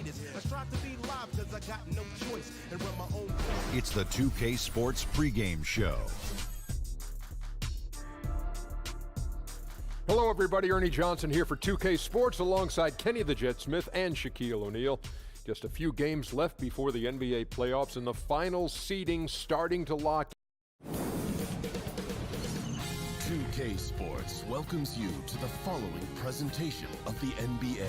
greatest. I strive to be live because I got no choice and run my own. It's the 2K Sports pregame show. Hello, everybody. Ernie Johnson here for 2K Sports alongside Kenny the Jet Smith and Shaquille O'Neal. Just a few games left before the NBA playoffs and the final seeding starting to lock. 2K Sports welcomes you to the following presentation of the NBA.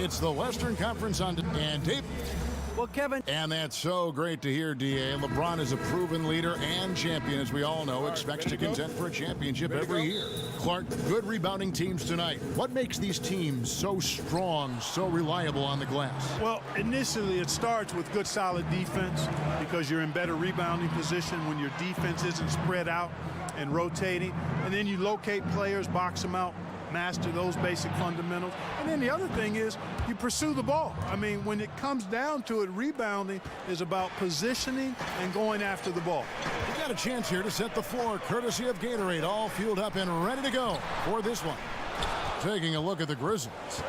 It's the Western Conference on and Dave. Well, Kevin. And that's so great to hear, D.A. LeBron is a proven leader and champion, as we all know, expects to contend for a championship every year. Clark, good rebounding teams tonight. What makes these teams so strong, so reliable on the glass? Well, initially it starts with good, solid defense because you're in better rebounding position when your defense isn't spread out and rotating. And then you locate players, box them out, master those basic fundamentals. And then the other thing is you pursue the ball. I mean, when it comes down to it, rebounding is about positioning and going after the ball. We got a chance here to set the floor, courtesy of Gatorade, all fueled up and ready to go for this one. Taking a look at the Grizzlies.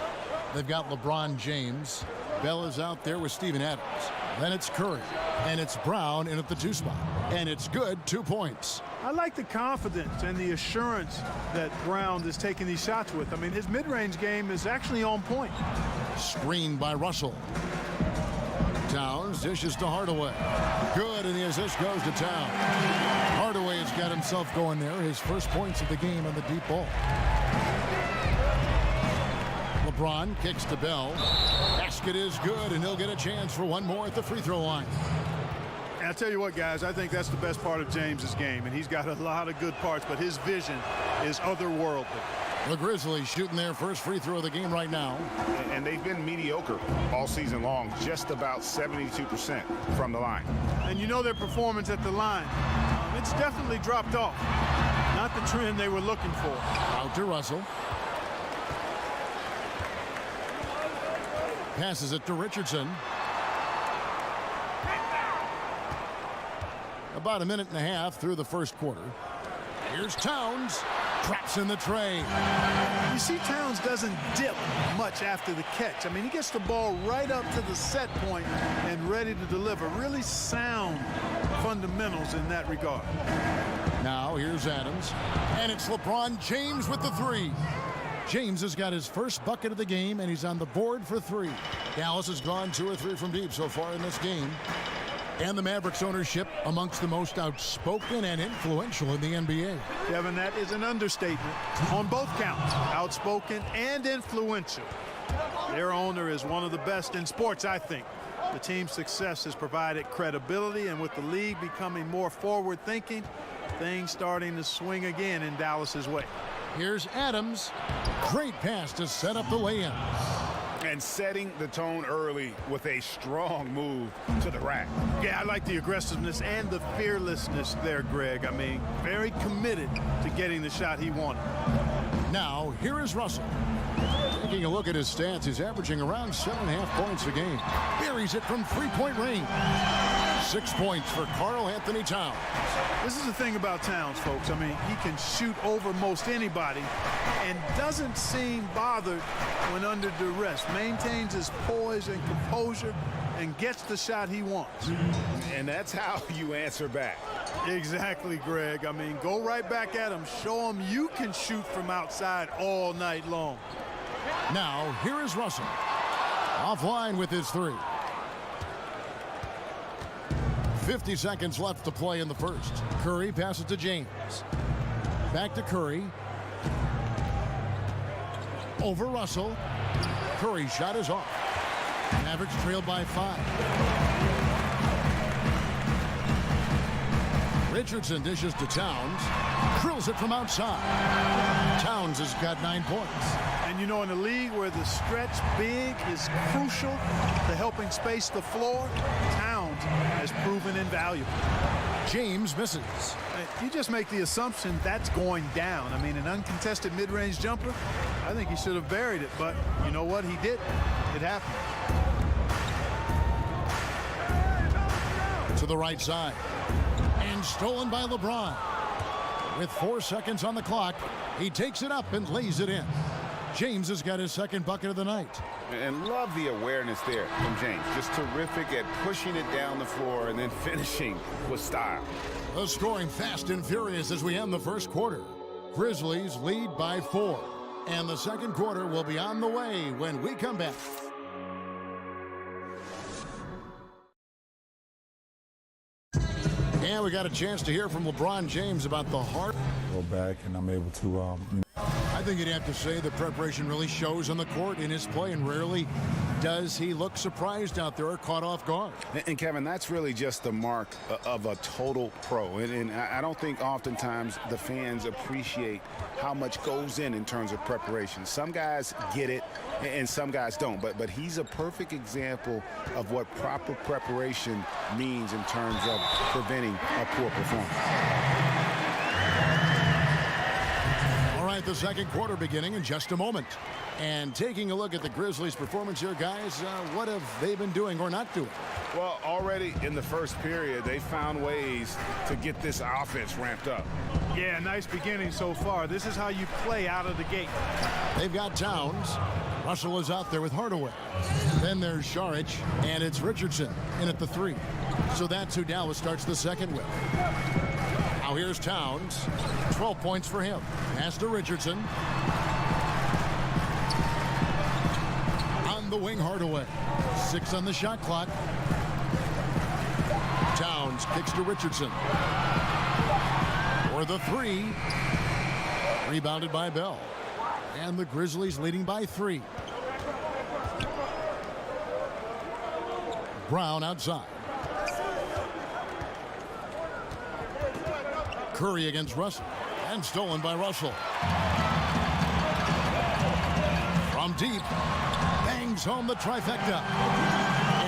They've got LeBron James. Bell is out there with Steven Adams. Then it's Curry. And it's Brown in at the 2 spot. And it's good, 2 points. I like the confidence and the assurance that Brown is taking these shots with. I mean, his mid-range game is actually on point. Screened by Russell. Towns dishes to Hardaway. Good, and the assist goes to Towns. Hardaway has got himself going there. His first points of the game on the deep ball. LeBron kicks to Bell. Basket is good, and he'll get a chance for one more at the free throw line. And I'll tell you what, guys, I think that's the best part of James's game, and he's got a lot of good parts, but his vision is otherworldly. The Grizzlies shooting their first free throw of the game right now. And they've been mediocre all season long, just about 72% from the line. And you know their performance at the line. It's definitely dropped off. Not the trend they were looking for. Out to Russell. Passes it to Richardson. About a minute and a half through the first quarter. Here's Towns. Traps in the tray. You see, Towns doesn't dip much after the catch. I mean, he gets the ball right up to the set point and ready to deliver. Really sound fundamentals in that regard. Now here's Adams. And it's LeBron James with the 3. James has got his first bucket of the game, and he's on the board for 3. Dallas has gone 2 or 3 from deep so far in this game. And the Mavericks ownership amongst the most outspoken and influential in the NBA. Kevin, that is an understatement on both counts, outspoken and influential. Their owner is one of the best in sports, I think. The team's success has provided credibility, and with the league becoming more forward-thinking, things starting to swing again in Dallas's way. Here's Adams. Great pass to set up the lay-in. And setting the tone early with a strong move to the rack. Yeah, I like the aggressiveness and the fearlessness there, Greg. I mean, very committed to getting the shot he wanted. Now, here is Russell. Taking a look at his stats, he's averaging around 7.5 points a game. Buries it from 3-point range. 6 points for Karl Anthony Towns. This is the thing about Towns, folks. I mean, he can shoot over most anybody and doesn't seem bothered when under duress. Maintains his poise and composure and gets the shot he wants. And that's how you answer back. Exactly, Greg. I mean, go right back at him. Show him you can shoot from outside all night long. Now, here is Russell. Offline with his 3. 50 seconds left to play in the first. Curry passes to James. Back to Curry. Over Russell. Curry's shot is off. Mavericks trailed by 5. Richardson dishes to Towns. Drills it from outside. Towns has got 9 points. And you know, in a league where the stretch big is crucial to helping space the floor, Towns has proven invaluable. James misses. You just make the assumption that's going down. I mean, an uncontested mid-range jumper, I think he should have buried it, but you know what? He did. It happened. To the right side. And And stolen by LeBron. With 4 seconds on the clock, he takes it up and lays it in. James has got his second bucket of the night. And love the awareness there from James. Just terrific at pushing it down the floor and then finishing with style. The scoring fast and furious as we end the first quarter. Grizzlies lead by 4. And the second quarter will be on the way when we come back. And we got a chance to hear from LeBron James about the heart. Go back and I'm able to I think you'd have to say the preparation really shows on the court in his play, and rarely does he look surprised out there or caught off guard. And Kevin, that's really just the mark of a total pro. And I don't think oftentimes the fans appreciate how much goes in terms of preparation. Some guys get it and some guys don't. But he's a perfect example of what proper preparation means in terms of preventing a poor performance. The second quarter beginning in just a moment. And taking a look at the Grizzlies' performance here, guys, what have they been doing or not doing? Well, already in the first period, they found ways to get this offense ramped up. Yeah, nice beginning so far. This is how you play out of the gate. They've got Towns. Russell is out there with Hardaway. Then there's Saric, and it's Richardson in at the 3. So that's who Dallas starts the second with. Now here's Towns. 12 points for him. Pass to Richardson. On the wing, Hardaway. 6 on the shot clock. Towns kicks to Richardson. For the 3. Rebounded by Bell. And the Grizzlies leading by 3. Brown outside. Curry against Russell, and stolen by Russell. From deep, bangs home the trifecta,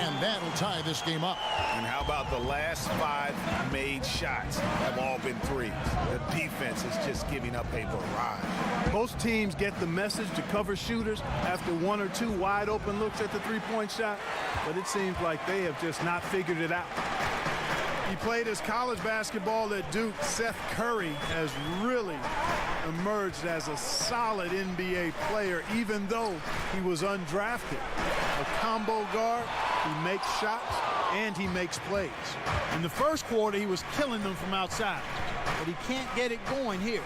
and that'll tie this game up. And how about the last 5 made shots have all been threes? The defense is just giving up a barrage. Most teams get the message to cover shooters after 1 or 2 wide open looks at the three-point shot, but it seems like they have just not figured it out. He played his college basketball at Duke. Seth Curry has really emerged as a solid NBA player, even though he was undrafted. A combo guard, he makes shots, and he makes plays. In the first quarter, he was killing them from outside, but he can't get it going here.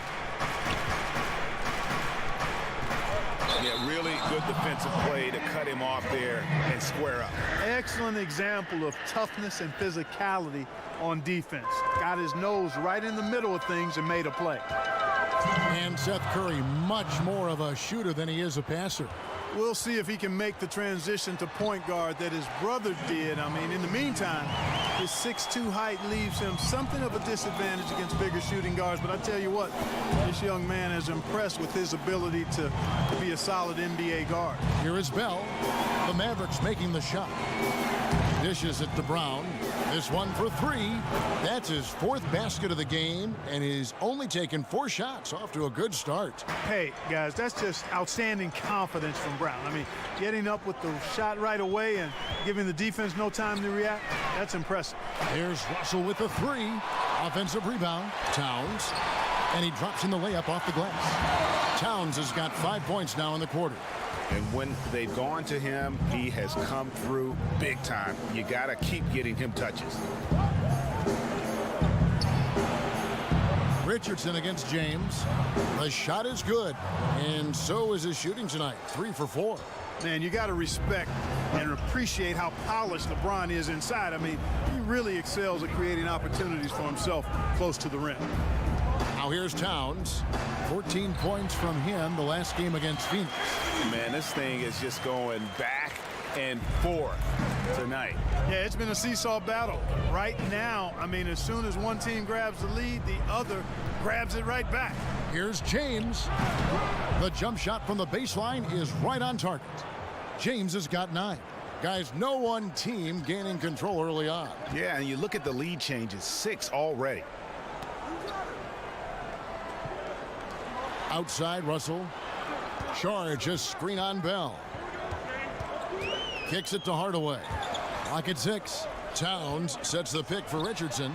Yeah, really good defensive play to cut him off there and square up. Excellent example of toughness and physicality on defense. Got his nose right in the middle of things and made a play. And Seth Curry, much more of a shooter than he is a passer. We'll see if he can make the transition to point guard that his brother did. I mean, in the meantime, his 6'2" height leaves him something of a disadvantage against bigger shooting guards. But I tell you what, this young man is impressed with his ability to be a solid NBA guard. Here is Bell. The Mavericks making the shot. Dishes it to Brown. This one for 3. That's his 4th basket of the game, and he's only taken 4 shots. Off to a good start. Hey, guys, that's just outstanding confidence from Brown. I mean, getting up with the shot right away and giving the defense no time to react, that's impressive. Here's Russell with the 3. Offensive rebound. Towns. And he drops in the layup off the glass. Towns has got 5 points now in the quarter. And when they've gone to him, he has come through big time. You got to keep getting him touches. Richardson against James. The shot is good, and so is his shooting tonight. 3 for 4. Man, you got to respect and appreciate how polished LeBron is inside. I mean, he really excels at creating opportunities for himself close to the rim. Now here's Towns. 14 points from him the last game against Phoenix. Man, this thing is just going back and forth tonight. Yeah, it's been a seesaw battle. Right now, I mean, as soon as one team grabs the lead, the other grabs it right back. Here's James. The jump shot from the baseline is right on target. James has got 9. Guys, no one team gaining control early on. Yeah, and you look at the lead changes, 6 already. Outside, Russell. Charge, just screen on Bell. Kicks it to Hardaway. Clock at 6. Towns sets the pick for Richardson.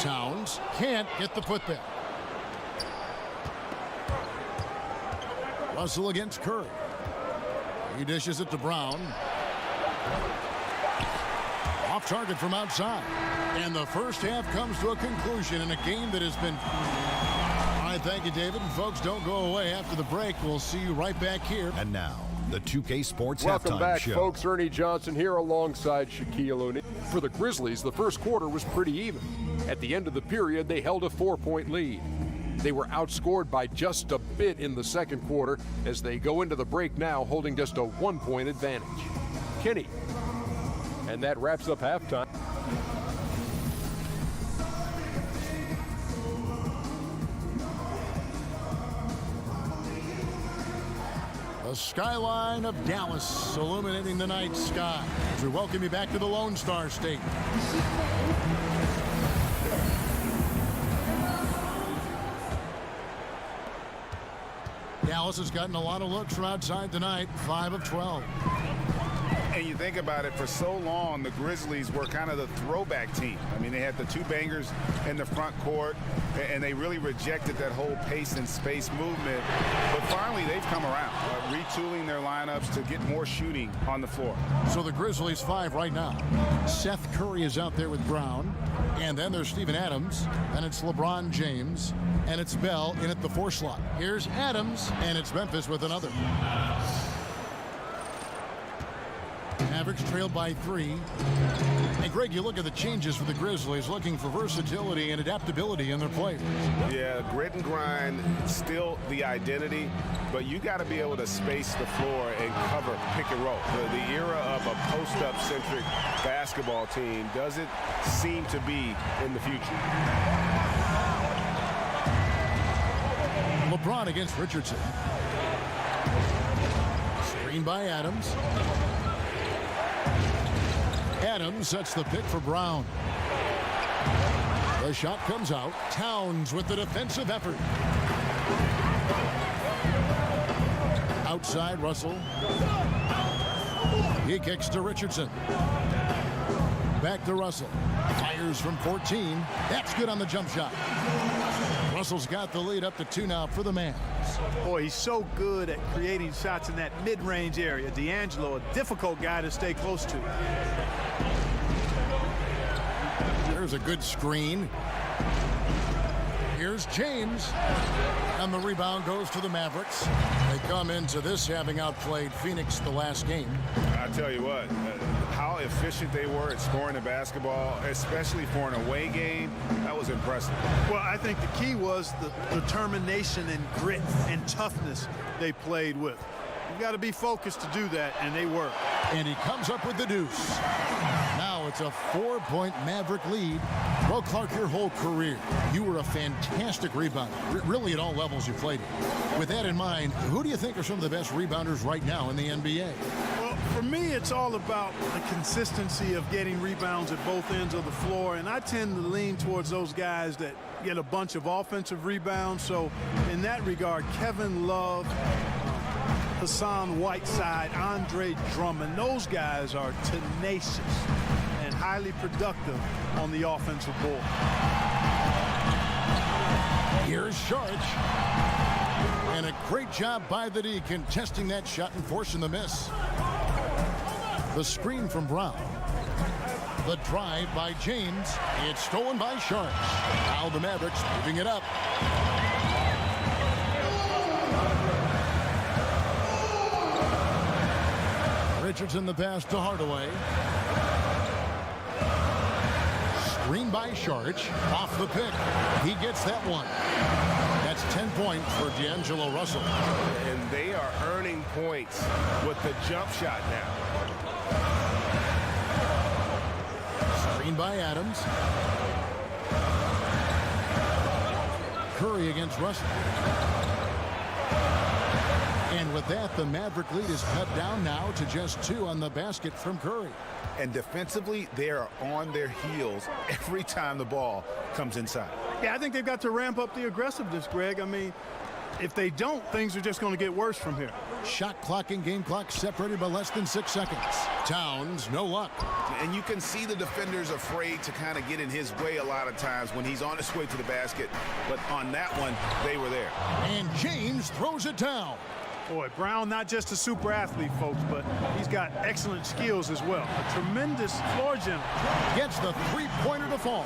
Towns can't get the putback. Russell against Curry. He dishes it to Brown. Off target from outside. And the first half comes to a conclusion in a game that has been... All right, thank you, David. And folks, don't go away after the break. We'll see you right back here. And now, the 2K Sports Welcome Halftime back, Show. folks. Ernie Johnson here alongside Shaquille O'Neal. For the Grizzlies, the first quarter was pretty even. At the end of the period, they held a 4-point lead. They were outscored by just a bit in the second quarter as they go into the break now holding just a 1-point advantage. Kenny. And that wraps up halftime. The skyline of Dallas illuminating the night sky as we welcome you back to the Lone Star State. Dallas has gotten a lot of looks from outside tonight, 5 of 12. And you think about it, for so long, the Grizzlies were kind of the throwback team. I mean, they had the two bangers in the front court, and they really rejected that whole pace and space movement. But finally, they've come around, retooling their lineups to get more shooting on the floor. So the Grizzlies 5 right now. Seth Curry is out there with Brown. And then there's Steven Adams. And it's LeBron James. And it's Bell in at the 4 slot. Here's Adams. And it's Memphis with another. Mavericks trailed by 3. And Greg, you look at the changes for the Grizzlies, looking for versatility and adaptability in their players. Yeah, grit and grind, still the identity, but you got to be able to space the floor and cover pick and roll. The era of a post-up centric basketball team doesn't seem to be in the future. LeBron against Richardson. Screen by Adams. Adams sets the pick for Brown. The shot comes out. Towns with the defensive effort. Outside Russell. He kicks to Richardson. Back to Russell. Fires from 14. That's good on the jump shot. Russell's got the lead up to 2 now for the Mavs. Boy, he's so good at creating shots in that mid-range area. D'Angelo, a difficult guy to stay close to. There's a good screen. Here's James. And the rebound goes to the Mavericks. They come into this having outplayed Phoenix the last game. I tell you what, how efficient they were at scoring the basketball, especially for an away game, that was impressive. Well, I think the key was the determination and grit and toughness they played with. You've got to be focused to do that, and they were. And he comes up with the deuce. Now it's a 4-point Maverick lead. Well, Clark, your whole career, you were a fantastic rebounder, really at all levels you played in. With that in mind, who do you think are some of the best rebounders right now in the NBA? Well, for me, it's all about the consistency of getting rebounds at both ends of the floor, and I tend to lean towards those guys that get a bunch of offensive rebounds. So in that regard, Kevin Love, Hassan Whiteside, Andre Drummond, those guys are tenacious and highly productive on the offensive board. Here's Sharch. And a great job by the D contesting that shot and forcing the miss. The screen from Brown. The drive by James. It's stolen by Sharch. Now the Mavericks moving it up. Richardson the pass to Hardaway. Screen by Sharch. Off the pick. He gets that one. That's 10 points for D'Angelo Russell. And they are earning points with the jump shot now. Screen by Adams. Curry against Russell. And with that, the Maverick lead is cut down now to just 2 on the basket from Curry. And defensively, they are on their heels every time the ball comes inside. Yeah, I think they've got to ramp up the aggressiveness, Greg. I mean, if they don't, things are just going to get worse from here. Shot clock and game clock separated by less than 6 seconds. Towns, no luck. And you can see the defenders afraid to kind of get in his way a lot of times when he's on his way to the basket. But on that one, they were there. And James throws it down. Boy, Brown, not just a super athlete, folks, but he's got excellent skills as well. A tremendous floor general. Gets the three-pointer to fall.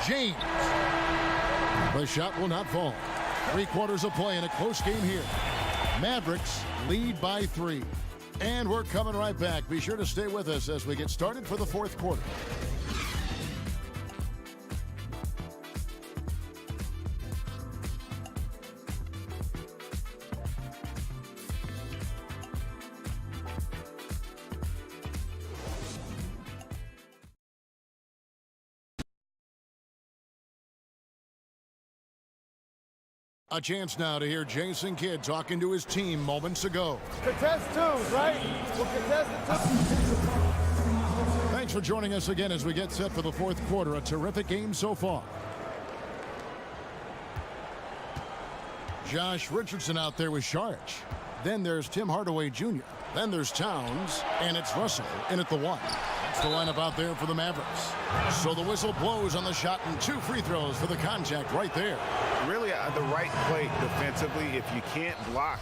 James. The shot will not fall. 3 quarters of play in a close game here. Mavericks lead by 3. And we're coming right back. Be sure to stay with us as we get started for the 4th quarter. A chance now to hear Jason Kidd talking to his team moments ago. Contest twos, right? We'll contest the twos. Thanks for joining us again as we get set for the 4th quarter. A terrific game so far. Josh Richardson out there with Sharch. Then there's Tim Hardaway Jr. Then there's Towns, and it's Russell in at the 1. That's the lineup out there for the Mavericks. So the whistle blows on the shot and 2 free throws for the contact right there. Really the right play defensively. If you can't block,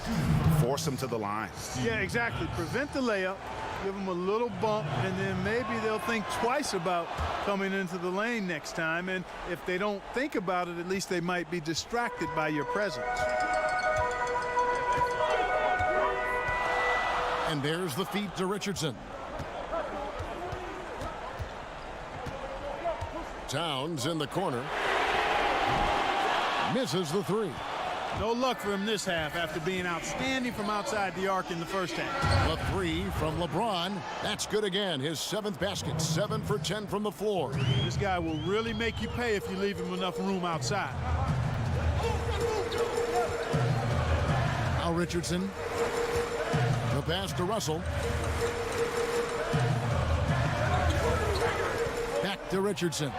force them to the line. Yeah, exactly. Prevent the layup, give them a little bump, and then maybe they'll think twice about coming into the lane next time. And if they don't think about it, at least they might be distracted by your presence. And there's the feed to Richardson. Towns in the corner. Misses the 3. No luck for him this half after being outstanding from outside the arc in the first half. The 3 from LeBron. That's good again. His 7th basket. 7 for 10 from the floor. This guy will really make you pay if you leave him enough room outside. Now Richardson. The pass to Russell. Back to Richardson.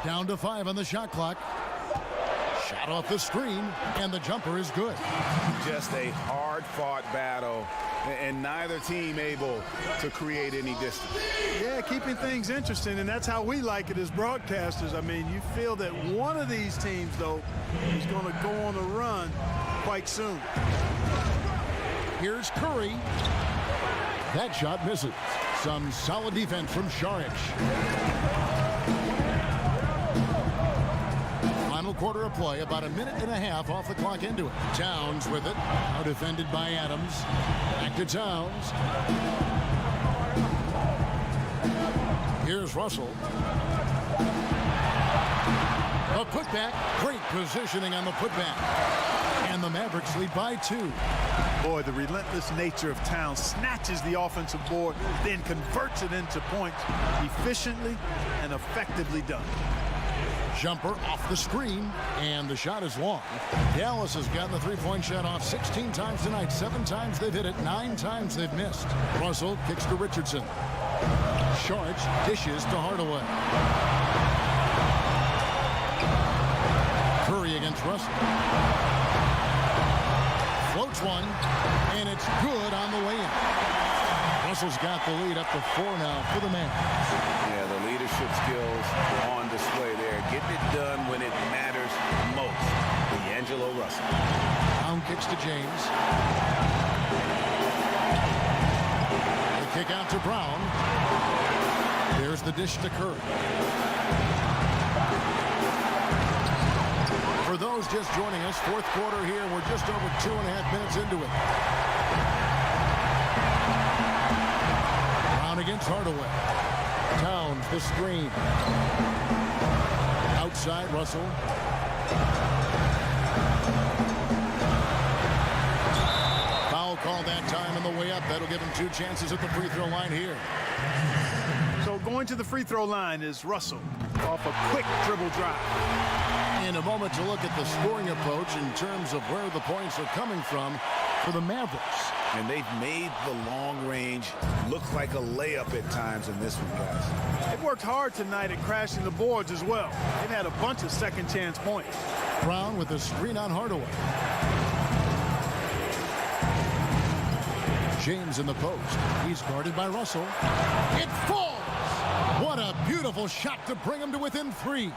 Down to 5 on the shot clock. Shot off the screen, and the jumper is good. Just a hard-fought battle, and neither team able to create any distance. Yeah, keeping things interesting, and that's how we like it as broadcasters. I mean, you feel that one of these teams, though, is going to go on a run quite soon. Here's Curry. That shot misses. Some solid defense from Saric. Final quarter of play, about a minute and a half off the clock into it. Towns with it. Now defended by Adams. Back to Towns. Here's Russell. A putback. Great positioning on the putback. And the Mavericks lead by 2. Boy, the relentless nature of Towns snatches the offensive board, then converts it into points efficiently and effectively done. Jumper off the screen, and the shot is long. Dallas has gotten the three-point shot off 16 times tonight. 7 times they've hit it, 9 times they've missed. Russell kicks to Richardson. Sharch dishes to Hardaway. Curry against Russell. Floats one, and it's good on the way in. Russell's got the lead up to 4 now for the Mavericks. Yeah, the leadership skills on display there. Getting it done when it matters most. D'Angelo Russell. Brown kicks to James. The kick out to Brown. There's the dish to Curry. For those just joining us, 4th quarter here. We're just over 2.5 minutes into it. Brown against Hardaway. Towns, the screen. Outside, Russell. Foul called that time on the way up. That'll give him 2 chances at the free throw line here. So going to the free throw line is Russell off a quick dribble drive. In a moment to look at the scoring approach in terms of where the points are coming from for the Mavericks. And they've made the long range look like a layup at times in this one, guys. They've worked hard tonight at crashing the boards as well. They've had a bunch of second chance points. Brown with a screen on Hardaway. James in the post. He's guarded by Russell. It falls! What a beautiful shot to bring him to within 3.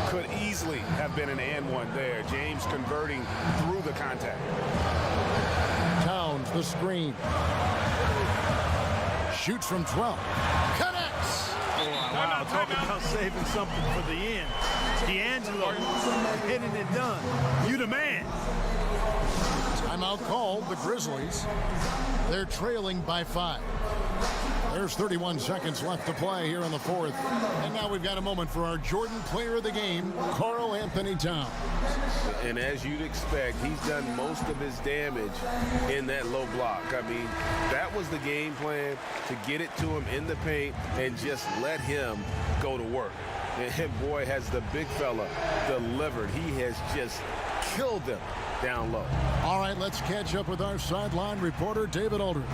Could easily have been an and one there. James converting through the contact. Towns the screen. Shoots from 12. Connects! Wow, talking about saving something for the end. D'Angelo hitting it done. You the man. Timeout called, the Grizzlies. They're trailing by 5. There's 31 seconds left to play here in the fourth. And now we've got a moment for our Jordan player of the game, Karl Anthony Towns. And as you'd expect, he's done most of his damage in that low block. I mean, that was the game plan, to get it to him in the paint and just let him go to work. And boy, has the big fella delivered. He has just killed them down low. All right, let's catch up with our sideline reporter, David Aldridge.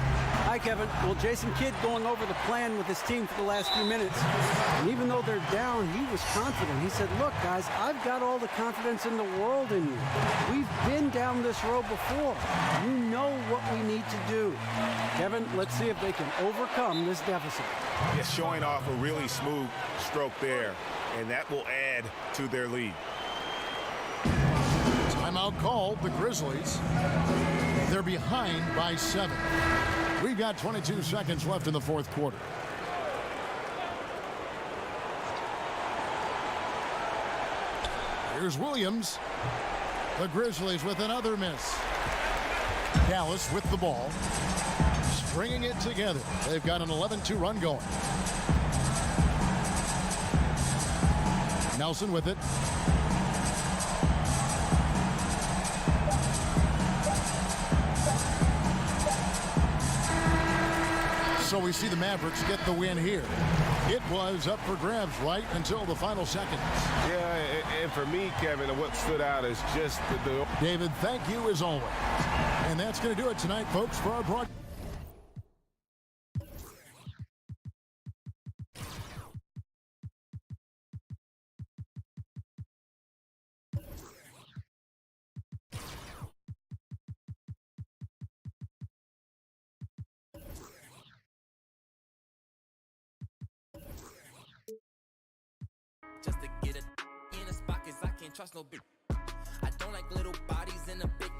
Hi, Kevin. Well, Jason Kidd going over the plan with his team for the last few minutes. And even though they're down, he was confident. He said, look, guys, I've got all the confidence in the world in you. We've been down this road before. You know what we need to do. Kevin, let's see if they can overcome this deficit. Yes, showing off a really smooth stroke there, and that will add to their lead. Timeout called, the Grizzlies. They're behind by 7. We've got 22 seconds left in the fourth quarter. Here's Williams. The Grizzlies with another miss. Dallas with the ball. Stringing it together. They've got an 11-2 run going. Nelson with it. So we see the Mavericks get the win here. It was up for grabs right until the final seconds. Yeah, and for me, Kevin, what stood out is just the... David, thank you as always. And that's going to do it tonight, folks, for our broadcast. Just to get it in a spot, cause I can't trust no bitch. I don't like little bodies in a big